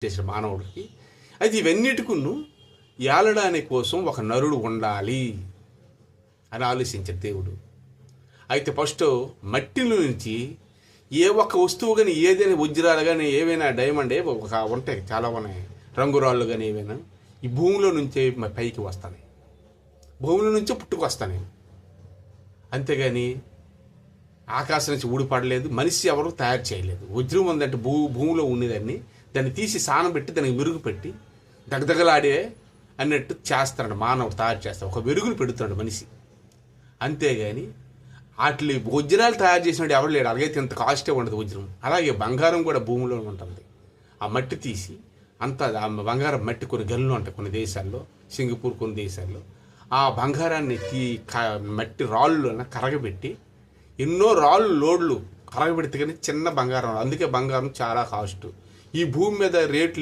చేసిన మానవుడికి. అయితే ఇవన్నిటికును ఏలడానికి కోసం ఒక నరుడు ఉండాలి అని ఆలోచించాడు దేవుడు. అయితే ఫస్ట్ మట్టిలో నుంచి ఏ ఒక్క వస్తువు కానీ, ఏదైనా వజ్రాలు కానీ, ఏవైనా డైమండ్ ఒక ఉంటాయి, చాలా ఉన్నాయి, రంగురాళ్ళు కానీ ఏవైనా ఈ భూమిలో నుంచే పైకి వస్తాయి, భూమిలో నుంచే పుట్టుకొస్తాయి. అంతేగాని ఆకాశం నుంచి ఊడిపడలేదు, మనిషి ఎవరు తయారు చేయలేదు. వజ్రం ఉందంటే భూమిలో ఉండేదాన్ని దాన్ని తీసి సానం పెట్టి దానికి మెరుగు పెట్టి దగదగలాడే అన్నట్టు చేస్తాడు మానవుడు, తయారు చేస్తాడు, ఒక మెరుగును పెడుతున్నాడు మనిషి. అంతేగాని వాటి వజ్రాలు తయారు చేసినాడు ఎవరు లేడు. అలాగైతే ఇంత కాస్టే ఉండదు వజ్రం. అలాగే బంగారం కూడా భూమిలో ఉంటుంది. ఆ మట్టి తీసి అంత ఆ బంగారం మట్టి కొన్ని గనులు ఉంటాయి కొన్ని దేశాల్లో, సింగపూర్ కొన్ని దేశాల్లో. ఆ బంగారాన్ని మట్టి రాళ్ళు కరగబెట్టి ఎన్నో రాళ్ళు లోడ్లు కరగబెడితే కానీ చిన్న బంగారం. అందుకే బంగారం చాలా కాస్ట్. ఈ భూమి మీద రేట్లు